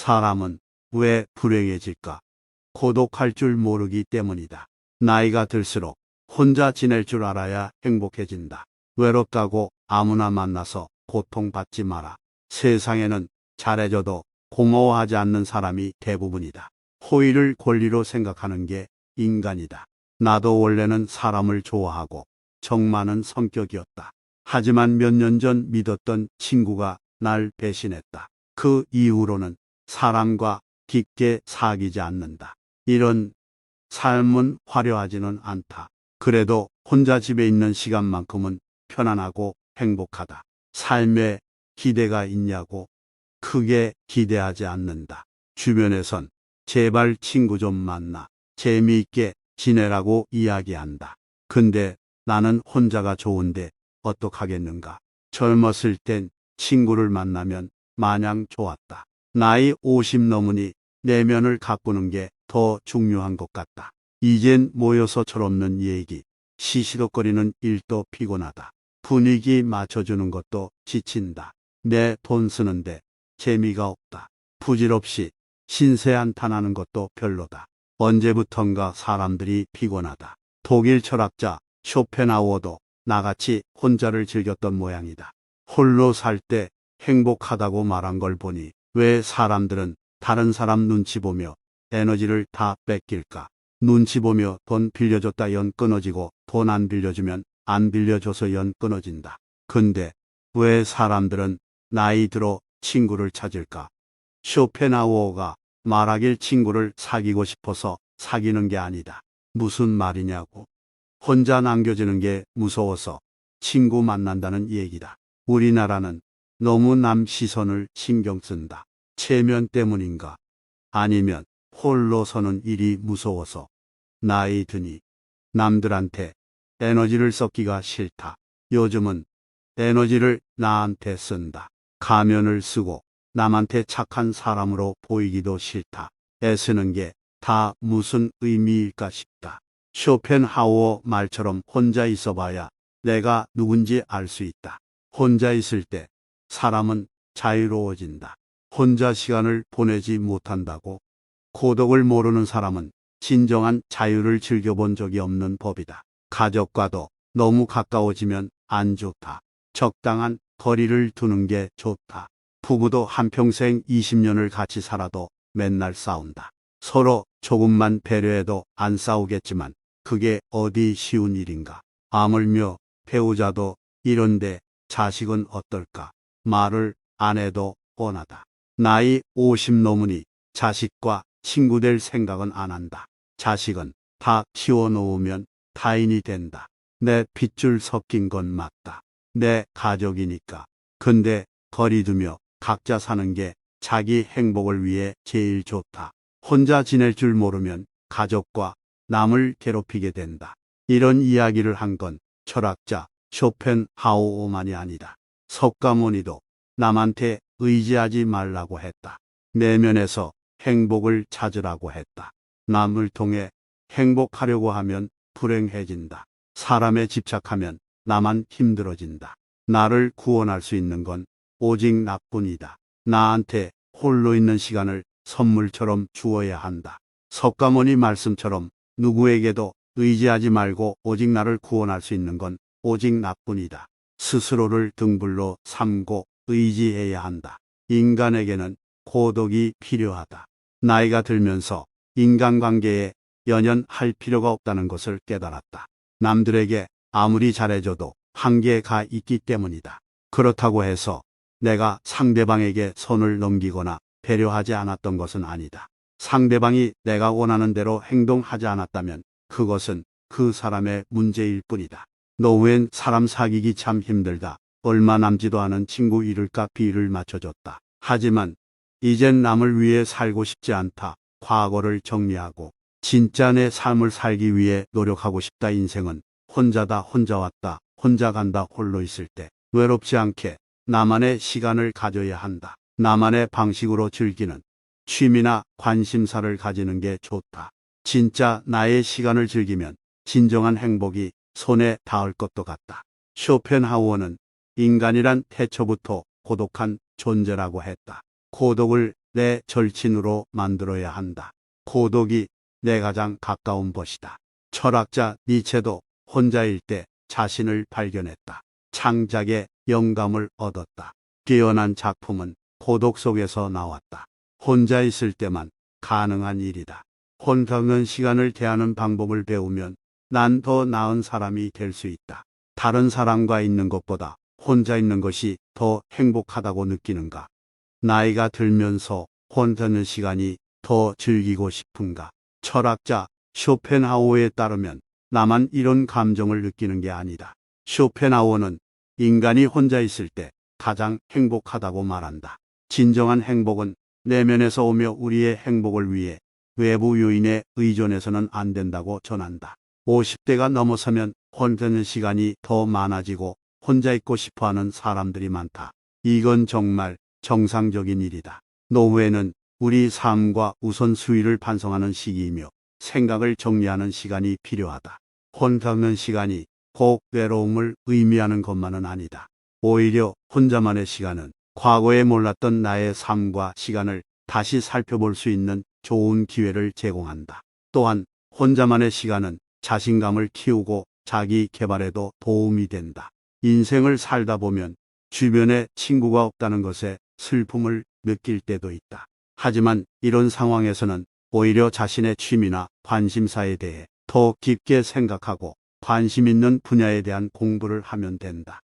사람은 왜 불행해질까? 고독할 줄 모르기 때문이다. 나이가 들수록 혼자 지낼 줄 알아야 행복해진다. 외롭다고 아무나 만나서 고통받지 마라. 세상에는 잘해줘도 고마워하지 않는 사람이 대부분이다. 호의를 권리로 생각하는 게 인간이다. 나도 원래는 사람을 좋아하고 정 많은 성격이었다. 하지만 몇 년 전 믿었던 친구가 날 배신했다. 그 이후로는 사람과 깊게 사귀지 않는다. 이런 삶은 화려하지는 않다. 그래도 혼자 집에 있는 시간만큼은 편안하고 행복하다. 삶에 기대가 있냐고 크게 기대하지 않는다. 주변에선 제발 친구 좀 만나 재미있게 지내라고 이야기한다. 근데 나는 혼자가 좋은데 어떡하겠는가. 젊었을 땐 친구를 만나면 마냥 좋았다. 나이 50 넘으니 내면을 가꾸는 게 더 중요한 것 같다. 이젠 모여서 철없는 얘기, 시시덕거리는 일도 피곤하다. 분위기 맞춰주는 것도 지친다. 내 돈 쓰는데 재미가 없다. 부질없이 신세 한탄하는 것도 별로다. 언제부턴가 사람들이 피곤하다. 독일 철학자 쇼펜하우어도 나같이 혼자를 즐겼던 모양이다. 홀로 살 때 행복하다고 말한 걸 보니 왜 사람들은 다른 사람 눈치 보며 에너지를 다 뺏길까? 눈치 보며 돈 빌려줬다 연 끊어지고 돈 안 빌려주면 안 빌려줘서 연 끊어진다. 근데 왜 사람들은 나이 들어 친구를 찾을까? 쇼펜하우어가 말하길 친구를 사귀고 싶어서 사귀는 게 아니다. 무슨 말이냐고. 혼자 남겨지는 게 무서워서 친구 만난다는 얘기다. 우리나라는 너무 남 시선을 신경 쓴다. 체면 때문인가? 아니면 홀로 서는 일이 무서워서. 나이 드니 남들한테 에너지를 쏟기가 싫다. 요즘은 에너지를 나한테 쓴다. 가면을 쓰고 남한테 착한 사람으로 보이기도 싫다. 애쓰는 게 다 무슨 의미일까 싶다. 쇼펜하우어 말처럼 혼자 있어봐야 내가 누군지 알 수 있다. 혼자 있을 때 사람은 자유로워진다. 혼자 시간을 보내지 못한다고? 고독을 모르는 사람은 진정한 자유를 즐겨본 적이 없는 법이다. 가족과도 너무 가까워지면 안 좋다. 적당한 거리를 두는 게 좋다. 부부도 한평생 20년을 같이 살아도 맨날 싸운다. 서로 조금만 배려해도 안 싸우겠지만 그게 어디 쉬운 일인가. 하물며 배우자도 이런데 자식은 어떨까. 말을 안 해도 뻔하다. 나이 50 넘으니 자식과 친구 될 생각은 안 한다. 자식은 다 키워놓으면 타인이 된다. 내 핏줄 섞인 건 맞다. 내 가족이니까. 근데 거리 두며 각자 사는 게 자기 행복을 위해 제일 좋다. 혼자 지낼 줄 모르면 가족과 남을 괴롭히게 된다. 이런 이야기를 한 건 철학자 쇼펜하우어만이 아니다. 석가모니도 남한테 의지하지 말라고 했다. 내면에서 행복을 찾으라고 했다. 남을 통해 행복하려고 하면 불행해진다. 사람에 집착하면 나만 힘들어진다. 나를 구원할 수 있는 건 오직 나뿐이다. 나한테 홀로 있는 시간을 선물처럼 주어야 한다. 석가모니 말씀처럼 누구에게도 의지하지 말고 오직 나를 구원할 수 있는 건 오직 나뿐이다. 스스로를 등불로 삼고 의지해야 한다. 인간에게는 고독이 필요하다. 나이가 들면서 인간관계에 연연할 필요가 없다는 것을 깨달았다. 남들에게 아무리 잘해줘도 한계가 있기 때문이다. 그렇다고 해서 내가 상대방에게 손을 넘기거나 배려하지 않았던 것은 아니다. 상대방이 내가 원하는 대로 행동하지 않았다면 그것은 그 사람의 문제일 뿐이다. 노후엔 사람 사귀기 참 힘들다. 얼마 남지도 않은 친구 잃을까 비를 맞춰줬다. 하지만 이젠 남을 위해 살고 싶지 않다. 과거를 정리하고 진짜 내 삶을 살기 위해 노력하고 싶다. 인생은 혼자다. 혼자 왔다. 혼자 간다. 홀로 있을 때 외롭지 않게 나만의 시간을 가져야 한다. 나만의 방식으로 즐기는 취미나 관심사를 가지는 게 좋다. 진짜 나의 시간을 즐기면 진정한 행복이 손에 닿을 것도 같다. 쇼펜하우어는 인간이란 태초부터 고독한 존재라고 했다. 고독을 내 절친으로 만들어야 한다. 고독이 내 가장 가까운 벗이다. 철학자 니체도 혼자일 때 자신을 발견했다. 창작의 영감을 얻었다. 뛰어난 작품은 고독 속에서 나왔다. 혼자 있을 때만 가능한 일이다. 혼자 있는 시간을 대하는 방법을 배우면 난 더 나은 사람이 될 수 있다. 다른 사람과 있는 것보다 혼자 있는 것이 더 행복하다고 느끼는가? 나이가 들면서 혼자 있는 시간이 더 즐기고 싶은가? 철학자 쇼펜하우어에 따르면 나만 이런 감정을 느끼는 게 아니다. 쇼펜하우어는 인간이 혼자 있을 때 가장 행복하다고 말한다. 진정한 행복은 내면에서 오며 우리의 행복을 위해 외부 요인에 의존해서는 안 된다고 전한다. 50대가 넘어서면 혼자 있는 시간이 더 많아지고 혼자 있고 싶어하는 사람들이 많다. 이건 정말 정상적인 일이다. 노후에는 우리 삶과 우선순위를 반성하는 시기이며 생각을 정리하는 시간이 필요하다. 혼자 있는 시간이 꼭 외로움을 의미하는 것만은 아니다. 오히려 혼자만의 시간은 과거에 몰랐던 나의 삶과 시간을 다시 살펴볼 수 있는 좋은 기회를 제공한다. 또한 혼자만의 시간은 자신감을 키우고 자기 개발에도 도움이 된다. 인생을 살다 보면 주변에 친구가 없다는 것에 슬픔을 느낄 때도 있다. 하지만 이런 상황에서는 오히려 자신의 취미나 관심사에 대해 더 깊게 생각하고 관심 있는 분야에 대한 공부를 하면 된다.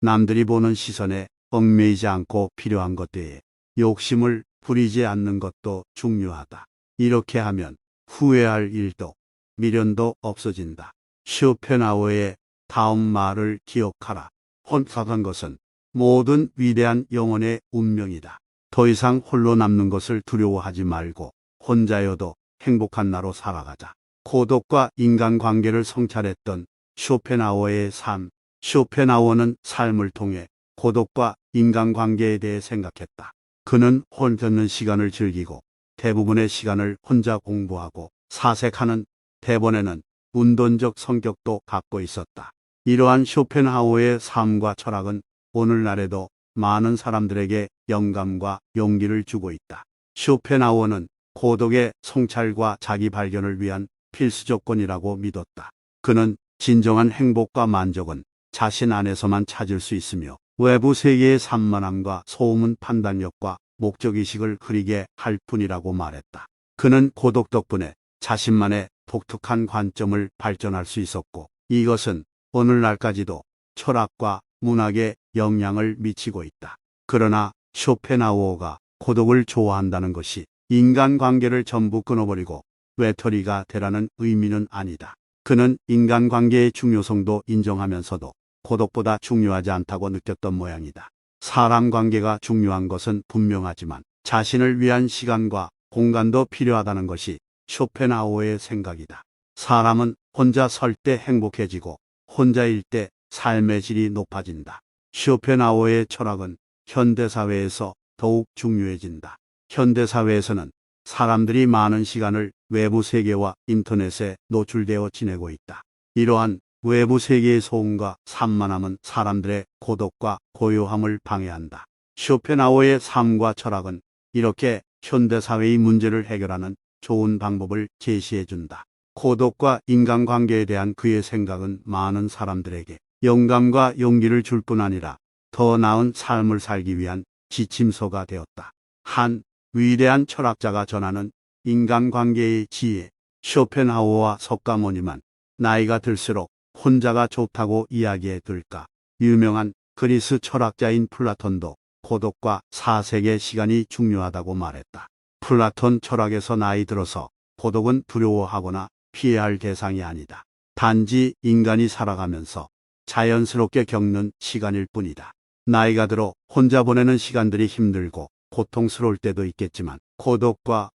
남들이 보는 시선에 얽매이지 않고 필요한 것들에 욕심을 부리지 않는 것도 중요하다. 이렇게 하면 후회할 일도 미련도 없어진다. 쇼펜하우어의 다음 말을 기억하라. 혼자간 것은 모든 위대한 영혼의 운명이다. 더 이상 홀로 남는 것을 두려워하지 말고 혼자여도 행복한 나로 살아가자. 고독과 인간관계를 성찰했던 쇼펜하우어의 삶. 쇼펜하우어는 삶을 통해 고독과 인간관계에 대해 생각했다. 그는 혼자 있는 시간을 즐기고 대부분의 시간을 혼자 공부하고 사색하는 대본에는 운동적 성격도 갖고 있었다. 이러한 쇼펜하우어의 삶과 철학은 오늘날에도 많은 사람들에게 영감과 용기를 주고 있다. 쇼펜하우어는 고독의 성찰과 자기 발견을 위한 필수 조건이라고 믿었다. 그는 진정한 행복과 만족은 자신 안에서만 찾을 수 있으며 외부 세계의 산만함과 소음은 판단력과 목적의식을 흐리게 할 뿐이라고 말했다. 그는 고독 덕분에 자신만의 독특한 관점을 발전할 수 있었고 이것은 오늘날까지도 철학과 문학에 영향을 미치고 있다. 그러나 쇼펜하우어가 고독을 좋아한다는 것이 인간관계를 전부 끊어버리고 외톨이가 되라는 의미는 아니다. 그는 인간관계의 중요성도 인정하면서도 고독보다 중요하지 않다고 느꼈던 모양이다. 사람 관계가 중요한 것은 분명하지만 자신을 위한 시간과 공간도 필요하다는 것이 쇼펜하우어의 생각이다. 사람은 혼자 설 때 행복해지고 혼자일 때 삶의 질이 높아진다. 쇼펜하우어의 철학은 현대사회에서 더욱 중요해진다. 현대사회에서는 사람들이 많은 시간을 외부 세계와 인터넷에 노출되어 지내고 있다. 이러한 외부 세계의 소음과 산만함은 사람들의 고독과 고요함을 방해한다. 쇼펜하우어의 삶과 철학은 이렇게 현대사회의 문제를 해결하는 좋은 방법을 제시해준다. 고독과 인간관계에 대한 그의 생각은 많은 사람들에게 영감과 용기를 줄 뿐 아니라 더 나은 삶을 살기 위한 지침서가 되었다. 한 위대한 철학자가 전하는 인간관계의 지혜. 쇼펜하우어와 석가모니만 나이가 들수록 혼자가 좋다고 이야기해 둘까. 유명한 그리스 철학자인 플라톤도 고독과 사색의 시간이 중요하다고 말했다. 플라톤 철학에서 나이 들어서 고독은 두려워하거나 피해야 할 대상이 아니다. 단지 인간이 살아가면서 자연스럽게 겪는 시간일 뿐이다. 나이가 들어 혼자 보내는 시간들이 힘들고 고통스러울 때도 있겠지만 고독과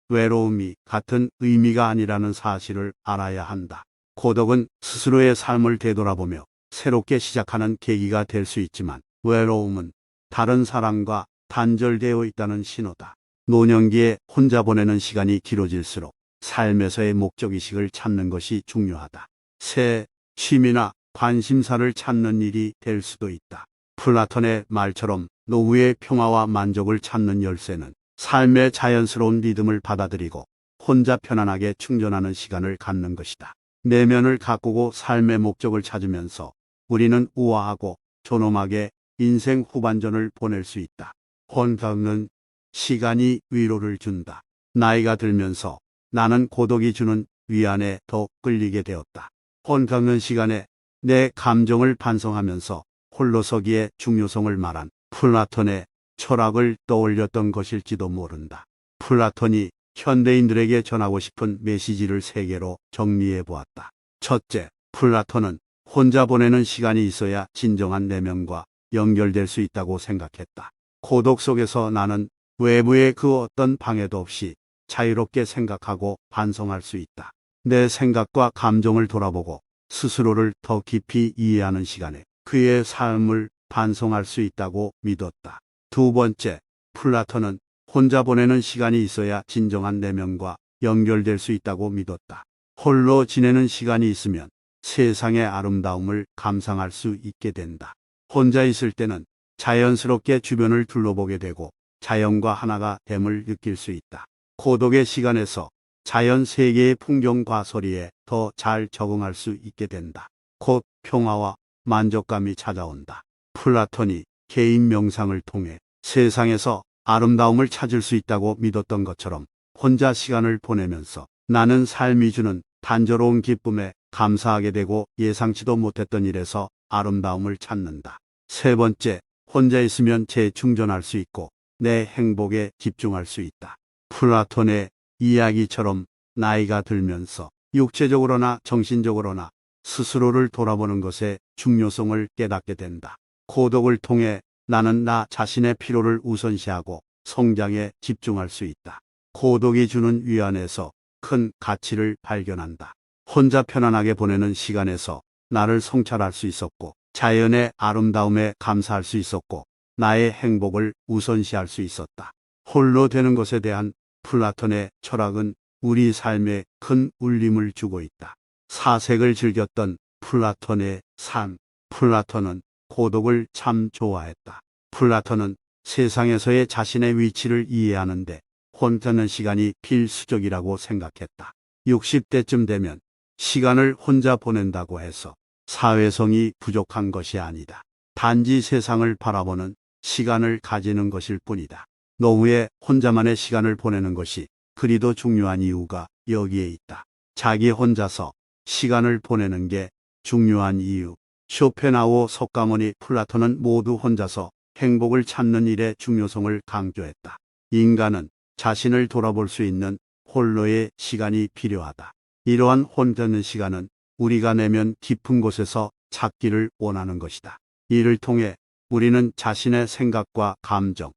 외로움이 같은 의미가 아니라는 사실을 알아야 한다. 고독은 스스로의 삶을 되돌아보며 새롭게 시작하는 계기가 될 수 있지만 외로움은 다른 사람과 단절되어 있다는 신호다. 노년기에 혼자 보내는 시간이 길어질수록 삶에서의 목적의식을 찾는 것이 중요하다. 새 취미나 관심사를 찾는 일이 될 수도 있다. 플라톤의 말처럼 노후의 평화와 만족을 찾는 열쇠는 삶의 자연스러운 리듬을 받아들이고 혼자 편안하게 충전하는 시간을 갖는 것이다. 내면을 가꾸고 삶의 목적을 찾으면서 우리는 우아하고 존엄하게 인생 후반전을 보낼 수 있다. 혼자는 시간이 위로를 준다. 나이가 들면서 나는 고독이 주는 위안에 더 끌리게 되었다. 혼자는 시간에 내 감정을 반성하면서 홀로서기의 중요성을 말한 플라톤의 철학을 떠올렸던 것일지도 모른다. 플라톤이 현대인들에게 전하고 싶은 메시지를 세 개로 정리해 보았다. 첫째, 플라톤은 혼자 보내는 시간이 있어야 진정한 내면과 연결될 수 있다고 생각했다. 고독 속에서 나는 외부의 그 어떤 방해도 없이 자유롭게 생각하고 반성할 수 있다. 내 생각과 감정을 돌아보고 스스로를 더 깊이 이해하는 시간에 그의 삶을 반성할 수 있다고 믿었다. 두 번째, 플라톤은 혼자 보내는 시간이 있어야 진정한 내면과 연결될 수 있다고 믿었다. 홀로 지내는 시간이 있으면 세상의 아름다움을 감상할 수 있게 된다. 혼자 있을 때는 자연스럽게 주변을 둘러보게 되고 자연과 하나가 됨을 느낄 수 있다. 고독의 시간에서 자연 세계의 풍경과 소리에 더 잘 적응할 수 있게 된다. 곧 평화와 만족감이 찾아온다. 플라톤이 개인 명상을 통해 세상에서 아름다움을 찾을 수 있다고 믿었던 것처럼 혼자 시간을 보내면서 나는 삶이 주는 단조로운 기쁨에 감사하게 되고 예상치도 못했던 일에서 아름다움을 찾는다. 세 번째, 혼자 있으면 재충전할 수 있고 내 행복에 집중할 수 있다. 플라톤의 이야기처럼 나이가 들면서 육체적으로나 정신적으로나 스스로를 돌아보는 것의 중요성을 깨닫게 된다. 고독을 통해 나는 나 자신의 피로를 우선시하고 성장에 집중할 수 있다. 고독이 주는 위안에서 큰 가치를 발견한다. 혼자 편안하게 보내는 시간에서 나를 성찰할 수 있었고 자연의 아름다움에 감사할 수 있었고 나의 행복을 우선시할 수 있었다. 홀로 되는 것에 대한 플라톤의 철학은 우리 삶에 큰 울림을 주고 있다. 사색을 즐겼던 플라톤의 삶. 플라톤은 고독을 참 좋아했다. 플라톤은 세상에서의 자신의 위치를 이해하는데 혼자는 시간이 필수적이라고 생각했다. 60대쯤 되면 시간을 혼자 보낸다고 해서 사회성이 부족한 것이 아니다. 단지 세상을 바라보는 시간을 가지는 것일 뿐이다. 노후에 혼자만의 시간을 보내는 것이 그리도 중요한 이유가 여기에 있다. 자기 혼자서 시간을 보내는 게 중요한 이유. 쇼펜하우어, 석가모니, 플라톤은 모두 혼자서 행복을 찾는 일의 중요성을 강조했다. 인간은 자신을 돌아볼 수 있는 홀로의 시간이 필요하다. 이러한 혼자는 시간은 우리가 내면 깊은 곳에서 찾기를 원하는 것이다. 이를 통해 우리는 자신의 생각과 감정,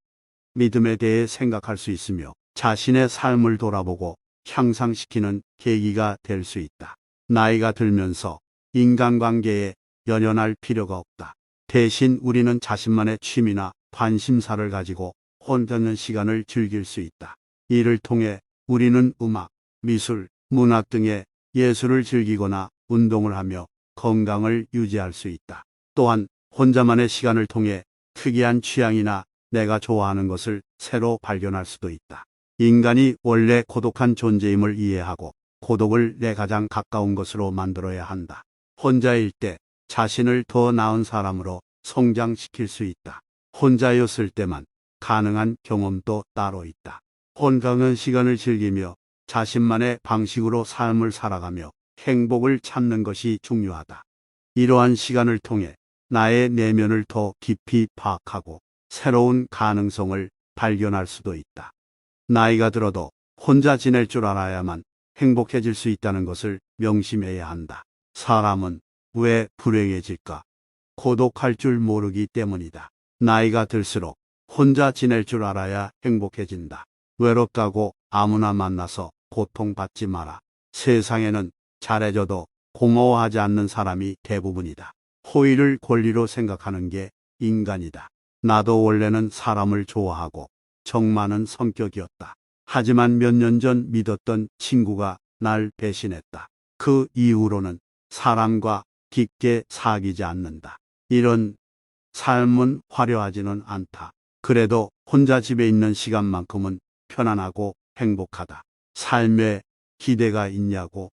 믿음에 대해 생각할 수 있으며 자신의 삶을 돌아보고 향상시키는 계기가 될 수 있다. 나이가 들면서 인간관계에 연연할 필요가 없다. 대신 우리는 자신만의 취미나 관심사를 가지고 혼자는 시간을 즐길 수 있다. 이를 통해 우리는 음악, 미술, 문학 등의 예술을 즐기거나 운동을 하며 건강을 유지할 수 있다. 또한 혼자만의 시간을 통해 특이한 취향이나 내가 좋아하는 것을 새로 발견할 수도 있다. 인간이 원래 고독한 존재임을 이해하고 고독을 내 가장 가까운 것으로 만들어야 한다. 혼자일 때 자신을 더 나은 사람으로 성장시킬 수 있다. 혼자였을 때만 가능한 경험도 따로 있다. 혼자는 시간을 즐기며 자신만의 방식으로 삶을 살아가며 행복을 찾는 것이 중요하다. 이러한 시간을 통해 나의 내면을 더 깊이 파악하고 새로운 가능성을 발견할 수도 있다. 나이가 들어도 혼자 지낼 줄 알아야만 행복해질 수 있다는 것을 명심해야 한다. 사람은 왜 불행해질까? 고독할 줄 모르기 때문이다. 나이가 들수록 혼자 지낼 줄 알아야 행복해진다. 외롭다고 아무나 만나서 고통받지 마라. 세상에는 잘해줘도 고마워하지 않는 사람이 대부분이다. 호의를 권리로 생각하는 게 인간이다. 나도 원래는 사람을 좋아하고 정 많은 성격이었다. 하지만 몇 년 전 믿었던 친구가 날 배신했다. 그 이후로는 사람과 깊게 사귀지 않는다. 이런 삶은 화려하지는 않다. 그래도 혼자 집에 있는 시간만큼은 편안하고 행복하다. 삶에 기대가 있냐고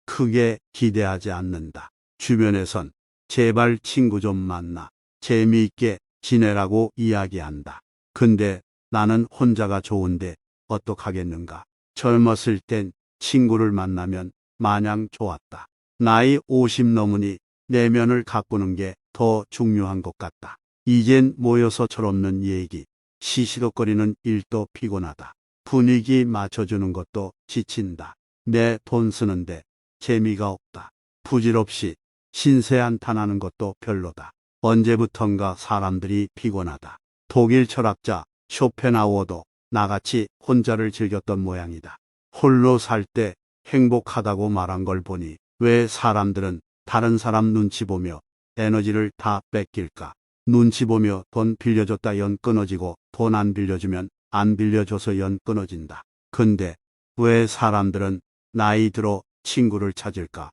크게 기대하지 않는다. 주변에선 제발 친구 좀 만나 재미있게 지내라고 이야기한다. 근데 나는 혼자가 좋은데 어떡하겠는가. 젊었을 땐 친구를 만나면 마냥 좋았다. 나이 50 넘으니 내면을 가꾸는 게 더 중요한 것 같다. 이젠 모여서 철없는 얘기, 시시덕거리는 일도 피곤하다. 분위기 맞춰주는 것도 지친다. 내 돈 쓰는데 재미가 없다. 부질없이 신세 한탄하는 것도 별로다. 언제부턴가 사람들이 피곤하다. 독일 철학자 쇼펜하우어도 나같이 혼자를 즐겼던 모양이다. 홀로 살 때 행복하다고 말한 걸 보니 왜 사람들은 다른 사람 눈치 보며 에너지를 다 뺏길까? 눈치 보며 돈 빌려줬다 연 끊어지고 돈 안 빌려주면 안 빌려줘서 연 끊어진다. 근데 왜 사람들은 나이 들어 친구를 찾을까?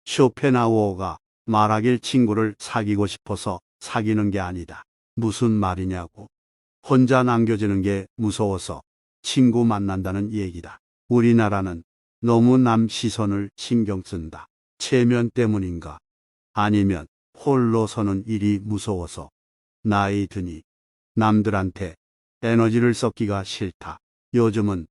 쇼펜하우어가 말하길 친구를 사귀고 싶어서 사귀는 게 아니다. 무슨 말이냐고. 혼자 남겨지는 게 무서워서 친구 만난다는 얘기다. 우리나라는 너무 남 시선을 신경 쓴다. 체면 때문인가? 아니면 홀로 서는 일이 무서워서. 나이 드니 남들한테 에너지를 쏟기가 싫다. 요즘은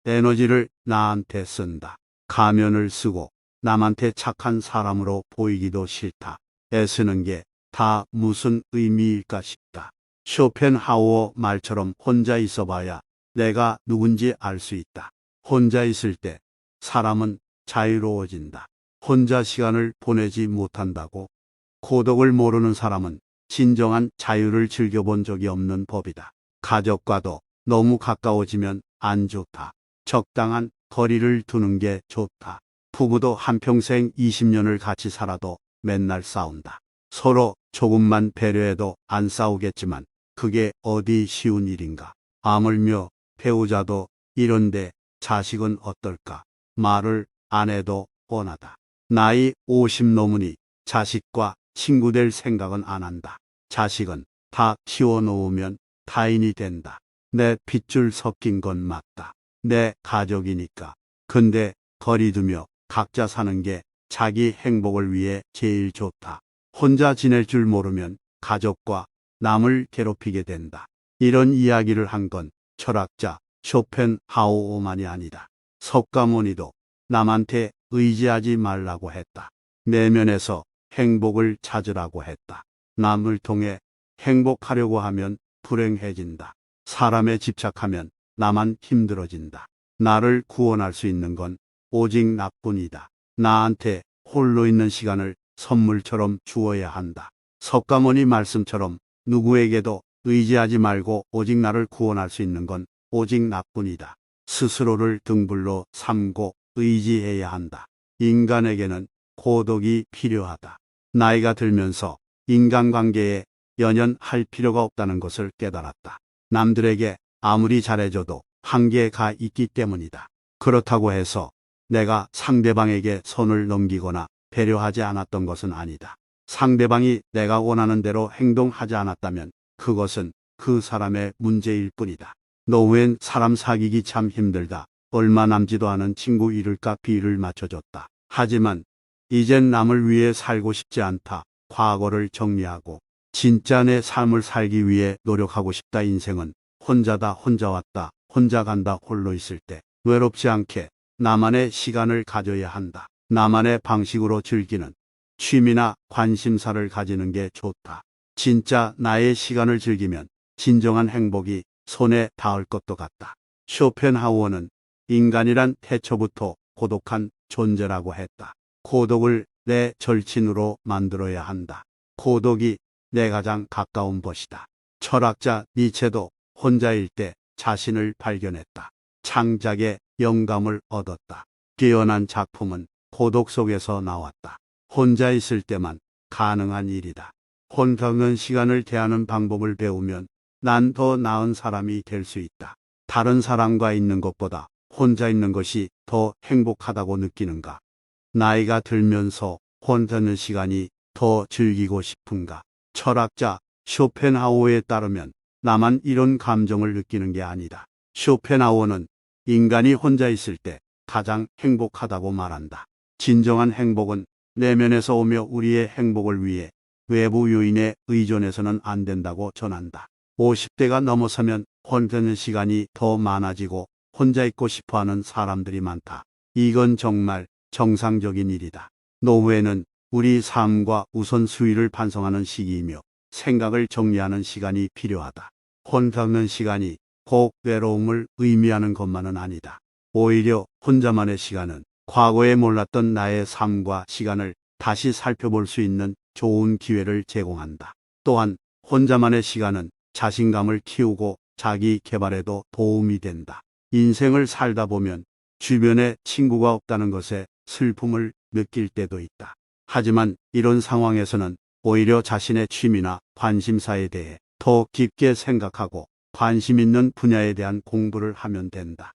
에너지를 나한테 쓴다. 가면을 쓰고 남한테 착한 사람으로 보이기도 싫다. 애쓰는 게 다 무슨 의미일까 싶다. 쇼펜하우어 말처럼 혼자 있어봐야 내가 누군지 알 수 있다. 혼자 있을 때 사람은 자유로워진다. 혼자 시간을 보내지 못한다고? 고독을 모르는 사람은 진정한 자유를 즐겨본 적이 없는 법이다. 가족과도 너무 가까워지면 안 좋다. 적당한 거리를 두는 게 좋다. 부부도 한평생 20년을 같이 살아도 맨날 싸운다. 서로 조금만 배려해도 안 싸우겠지만 그게 어디 쉬운 일인가. 하물며 배우자도 이런데 자식은 어떨까. 말을 안 해도 뻔하다. 나이 50 넘으니 자식과 친구 될 생각은 안 한다. 자식은 다 키워놓으면 타인이 된다. 내 핏줄 섞인 건 맞다. 내 가족이니까. 근데 거리 두며 각자 사는 게 자기 행복을 위해 제일 좋다. 혼자 지낼 줄 모르면 가족과 남을 괴롭히게 된다. 이런 이야기를 한 건 철학자 쇼펜하우어만이 아니다. 석가모니도 남한테 의지하지 말라고 했다. 내면에서 행복을 찾으라고 했다. 남을 통해 행복하려고 하면 불행해진다. 사람에 집착하면 나만 힘들어진다. 나를 구원할 수 있는 건 오직 나뿐이다. 나한테 홀로 있는 시간을 선물처럼 주어야 한다. 석가모니 말씀처럼 누구에게도 의지하지 말고 오직 나를 구원할 수 있는 건 오직 나뿐이다. 스스로를 등불로 삼고 의지해야 한다. 인간에게는 고독이 필요하다. 나이가 들면서 인간관계에 연연할 필요가 없다는 것을 깨달았다. 남들에게 아무리 잘해줘도 한계가 있기 때문이다. 그렇다고 해서 내가 상대방에게 손을 넘기거나 배려하지 않았던 것은 아니다. 상대방이 내가 원하는 대로 행동하지 않았다면 그것은 그 사람의 문제일 뿐이다. 노후엔 사람 사귀기 참 힘들다. 얼마 남지도 않은 친구 잃을까 비를 맞춰줬다. 하지만 이젠 남을 위해 살고 싶지 않다. 과거를 정리하고 진짜 내 삶을 살기 위해 노력하고 싶다. 인생은 혼자다. 혼자 왔다. 혼자 간다. 홀로 있을 때 외롭지 않게 나만의 시간을 가져야 한다. 나만의 방식으로 즐기는 취미나 관심사를 가지는 게 좋다. 진짜 나의 시간을 즐기면 진정한 행복이 손에 닿을 것도 같다. 쇼펜하우어는 인간이란 태초부터 고독한 존재라고 했다. 고독을 내 절친으로 만들어야 한다. 고독이 내 가장 가까운 벗이다. 철학자 니체도 혼자일 때 자신을 발견했다. 창작에 영감을 얻었다. 뛰어난 작품은 고독 속에서 나왔다. 혼자 있을 때만 가능한 일이다. 혼자 있는 시간을 대하는 방법을 배우면 난 더 나은 사람이 될 수 있다. 다른 사람과 있는 것보다 혼자 있는 것이 더 행복하다고 느끼는가? 나이가 들면서 혼자 있는 시간이 더 즐기고 싶은가? 철학자 쇼펜하우어에 따르면 나만 이런 감정을 느끼는 게 아니다. 쇼펜하우어는 인간이 혼자 있을 때 가장 행복하다고 말한다. 진정한 행복은 내면에서 오며 우리의 행복을 위해 외부 요인에 의존해서는 안 된다고 전한다. 50대가 넘어서면 혼자 있는 시간이 더 많아지고 혼자 있고 싶어하는 사람들이 많다. 이건 정말 정상적인 일이다. 노후에는 우리 삶과 우선순위를 반성하는 시기이며 생각을 정리하는 시간이 필요하다. 혼자 있는 시간이 꼭 외로움을 의미하는 것만은 아니다. 오히려 혼자만의 시간은 과거에 몰랐던 나의 삶과 시간을 다시 살펴볼 수 있는 좋은 기회를 제공한다. 또한 혼자만의 시간은 자신감을 키우고 자기 개발에도 도움이 된다. 인생을 살다 보면 주변에 친구가 없다는 것에 슬픔을 느낄 때도 있다. 하지만 이런 상황에서는 오히려 자신의 취미나 관심사에 대해 더 깊게 생각하고 관심 있는 분야에 대한 공부를 하면 된다.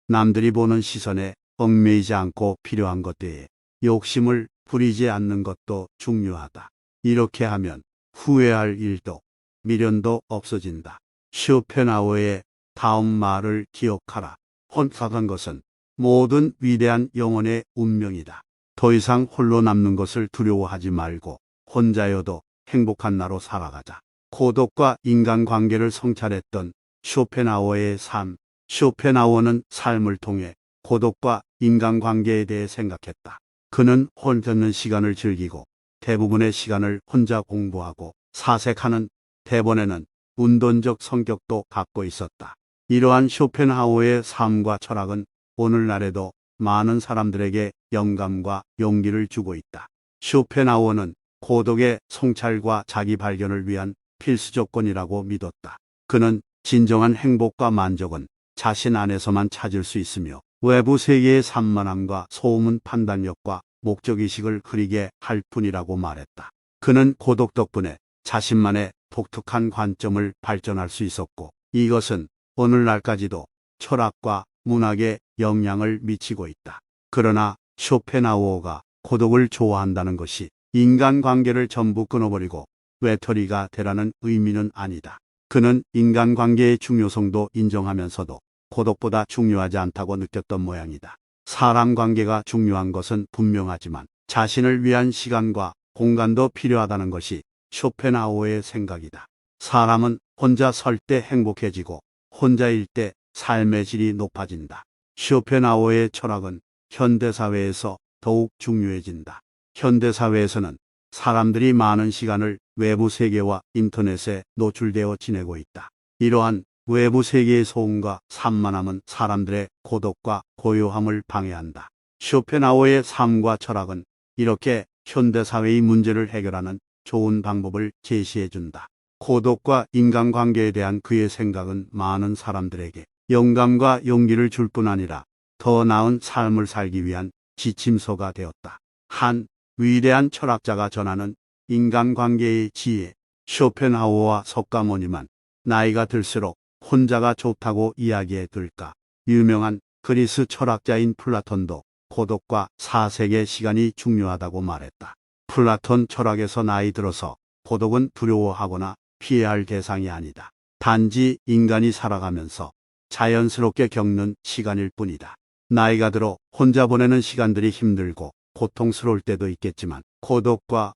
남들이 보는 시선에 얽매이지 않고 필요한 것들에 욕심을 부리지 않는 것도 중요하다. 이렇게 하면 후회할 일도 미련도 없어진다. 쇼펜하우어의 다음 말을 기억하라. 혼자간 것은 모든 위대한 영혼의 운명이다. 더 이상 홀로 남는 것을 두려워하지 말고 혼자여도 행복한 나로 살아가자. 고독과 인간관계를 성찰했던 쇼펜하우어의 삶. 쇼펜하우어는 삶을 통해 고독과 인간관계에 대해 생각했다. 그는 혼자 있는 시간을 즐기고 대부분의 시간을 혼자 공부하고 사색하는 대본에는 운동적 성격도 갖고 있었다. 이러한 쇼펜하우어의 삶과 철학은 오늘날에도 많은 사람들에게 영감과 용기를 주고 있다. 쇼펜하우어는 고독의 성찰과 자기 발견을 위한 필수 조건이라고 믿었다. 그는 진정한 행복과 만족은 자신 안에서만 찾을 수 있으며 외부 세계의 산만함과 소음은 판단력과 목적의식을 흐리게 할 뿐이라고 말했다. 그는 고독 덕분에 자신만의 독특한 관점을 발전할 수 있었고 이것은 오늘날까지도 철학과 문학에 영향을 미치고 있다. 그러나 쇼펜하우어가 고독을 좋아한다는 것이 인간관계를 전부 끊어버리고 외톨이가 되라는 의미는 아니다. 그는 인간관계의 중요성도 인정하면서도 고독보다 중요하지 않다고 느꼈던 모양이다. 사람 관계가 중요한 것은 분명하지만 자신을 위한 시간과 공간도 필요하다는 것이 쇼펜하우어의 생각이다. 사람은 혼자 설 때 행복해지고 혼자일 때 삶의 질이 높아진다. 쇼펜하우어의 철학은 현대사회에서 더욱 중요해진다. 현대사회에서는 사람들이 많은 시간을 외부 세계와 인터넷에 노출되어 지내고 있다. 이러한 외부 세계의 소음과 산만함은 사람들의 고독과 고요함을 방해한다. 쇼펜하우어의 삶과 철학은 이렇게 현대사회의 문제를 해결하는 좋은 방법을 제시해준다. 고독과 인간관계에 대한 그의 생각은 많은 사람들에게 영감과 용기를 줄 뿐 아니라 더 나은 삶을 살기 위한 지침서가 되었다. 한 위대한 철학자가 전하는 인간관계의 지혜. 쇼펜하우어와 석가모니만 나이가 들수록 혼자가 좋다고 이야기해 둘까. 유명한 그리스 철학자인 플라톤도 고독과 사색의 시간이 중요하다고 말했다. 플라톤 철학에서 나이 들어서 고독은 두려워하거나 피해야 할 대상이 아니다. 단지 인간이 살아가면서 자연스럽게 겪는 시간일 뿐이다. 나이가 들어 혼자 보내는 시간들이 힘들고 고통스러울 때도 있겠지만 고독과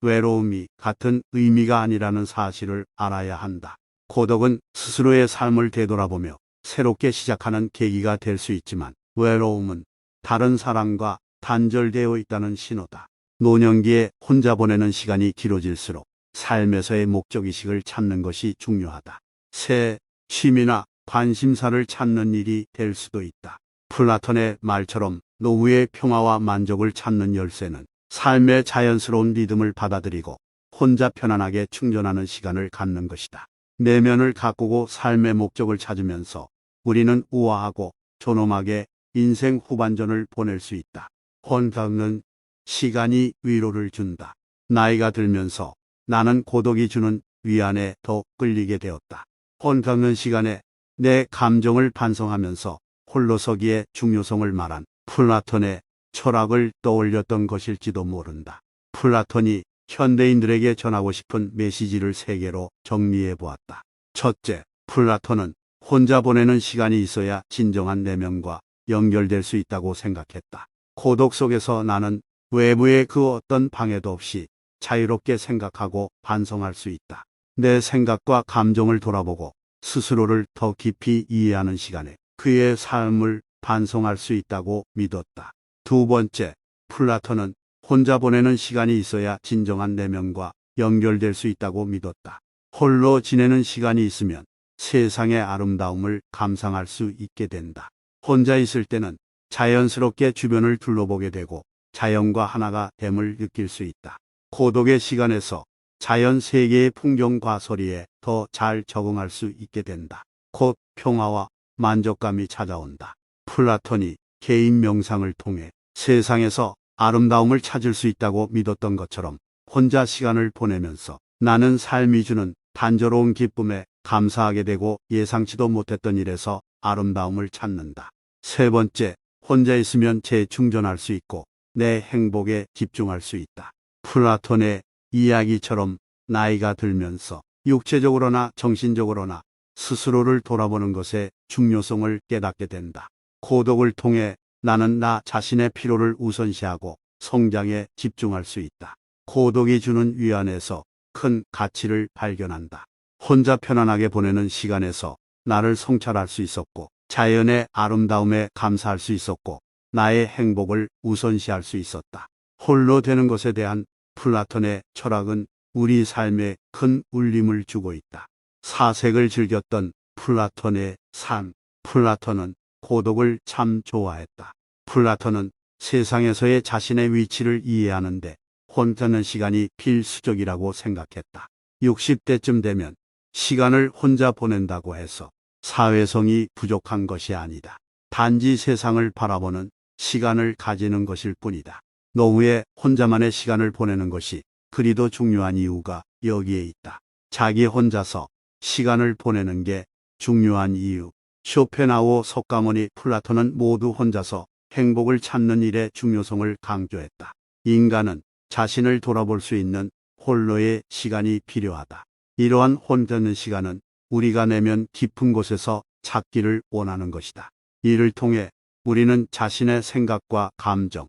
외로움이 같은 의미가 아니라는 사실을 알아야 한다. 고독은 스스로의 삶을 되돌아보며 새롭게 시작하는 계기가 될 수 있지만 외로움은 다른 사람과 단절되어 있다는 신호다. 노년기에 혼자 보내는 시간이 길어질수록 삶에서의 목적의식을 찾는 것이 중요하다. 새 취미나 관심사를 찾는 일이 될 수도 있다. 플라톤의 말처럼 노후의 평화와 만족을 찾는 열쇠는 삶의 자연스러운 리듬을 받아들이고 혼자 편안하게 충전하는 시간을 갖는 것이다. 내면을 가꾸고 삶의 목적을 찾으면서 우리는 우아하고 존엄하게 인생 후반전을 보낼 수 있다. 혼자는 시간이 위로를 준다. 나이가 들면서 나는 고독이 주는 위안에 더 끌리게 되었다. 혼자는 시간에 내 감정을 반성하면서 홀로서기의 중요성을 말한 플라톤의 철학을 떠올렸던 것일지도 모른다. 플라톤이 현대인들에게 전하고 싶은 메시지를 세 개로 정리해 보았다. 첫째, 플라톤은 혼자 보내는 시간이 있어야 진정한 내면과 연결될 수 있다고 생각했다. 고독 속에서 나는 외부의 그 어떤 방해도 없이 자유롭게 생각하고 반성할 수 있다. 내 생각과 감정을 돌아보고 스스로를 더 깊이 이해하는 시간에 그의 삶을 반성할 수 있다고 믿었다. 두 번째, 플라톤은 혼자 보내는 시간이 있어야 진정한 내면과 연결될 수 있다고 믿었다. 홀로 지내는 시간이 있으면 세상의 아름다움을 감상할 수 있게 된다. 혼자 있을 때는 자연스럽게 주변을 둘러보게 되고 자연과 하나가 됨을 느낄 수 있다. 고독의 시간에서 자연 세계의 풍경과 소리에 더 잘 적응할 수 있게 된다. 곧 평화와 만족감이 찾아온다. 플라톤이 개인 명상을 통해 세상에서 아름다움을 찾을 수 있다고 믿었던 것처럼 혼자 시간을 보내면서 나는 삶이 주는 단조로운 기쁨에 감사하게 되고 예상치도 못했던 일에서 아름다움을 찾는다. 세 번째, 혼자 있으면 재충전할 수 있고 내 행복에 집중할 수 있다. 플라톤의 이야기처럼 나이가 들면서 육체적으로나 정신적으로나 스스로를 돌아보는 것의 중요성을 깨닫게 된다. 고독을 통해 나는 나 자신의 필요를 우선시하고 성장에 집중할 수 있다. 고독이 주는 위안에서 큰 가치를 발견한다. 혼자 편안하게 보내는 시간에서 나를 성찰할 수 있었고 자연의 아름다움에 감사할 수 있었고 나의 행복을 우선시할 수 있었다. 홀로 되는 것에 대한 플라톤의 철학은 우리 삶에 큰 울림을 주고 있다. 사색을 즐겼던 플라톤의 삶. 플라톤은 고독을 참 좋아했다. 플라톤은 세상에서의 자신의 위치를 이해하는데 혼자는 시간이 필수적이라고 생각했다. 60대쯤 되면 시간을 혼자 보낸다고 해서 사회성이 부족한 것이 아니다. 단지 세상을 바라보는 시간을 가지는 것일 뿐이다. 노후에 혼자만의 시간을 보내는 것이 그리도 중요한 이유가 여기에 있다. 자기 혼자서 시간을 보내는 게 중요한 이유. 쇼펜하우어, 석가모니, 플라톤은 모두 혼자서 행복을 찾는 일의 중요성을 강조했다. 인간은 자신을 돌아볼 수 있는 홀로의 시간이 필요하다. 이러한 혼자는 시간은 우리가 내면 깊은 곳에서 찾기를 원하는 것이다. 이를 통해 우리는 자신의 생각과 감정,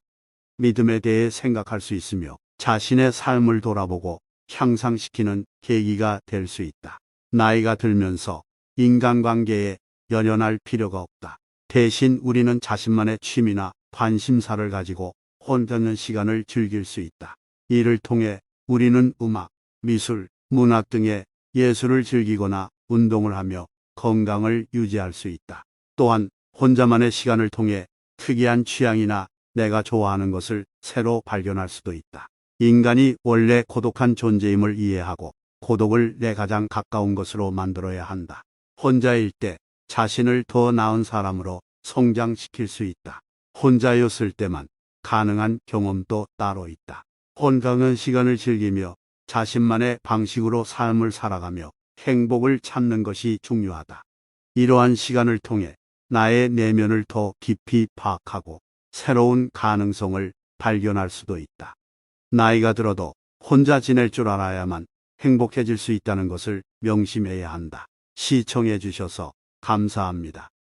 믿음에 대해 생각할 수 있으며 자신의 삶을 돌아보고 향상시키는 계기가 될 수 있다. 나이가 들면서 인간관계에 연연할 필요가 없다. 대신 우리는 자신만의 취미나 관심사를 가지고 혼자는 시간을 즐길 수 있다. 이를 통해 우리는 음악, 미술, 문학 등의 예술을 즐기거나 운동을 하며 건강을 유지할 수 있다. 또한 혼자만의 시간을 통해 특이한 취향이나 내가 좋아하는 것을 새로 발견할 수도 있다. 인간이 원래 고독한 존재임을 이해하고 고독을 내 가장 가까운 것으로 만들어야 한다. 혼자일 때 자신을 더 나은 사람으로 성장시킬 수 있다. 혼자였을 때만 가능한 경험도 따로 있다. 혼자는 시간을 즐기며 자신만의 방식으로 삶을 살아가며 행복을 찾는 것이 중요하다. 이러한 시간을 통해 나의 내면을 더 깊이 파악하고 새로운 가능성을 발견할 수도 있다. 나이가 들어도 혼자 지낼 줄 알아야만 행복해질 수 있다는 것을 명심해야 한다. 시청해 주셔서 감사합니다.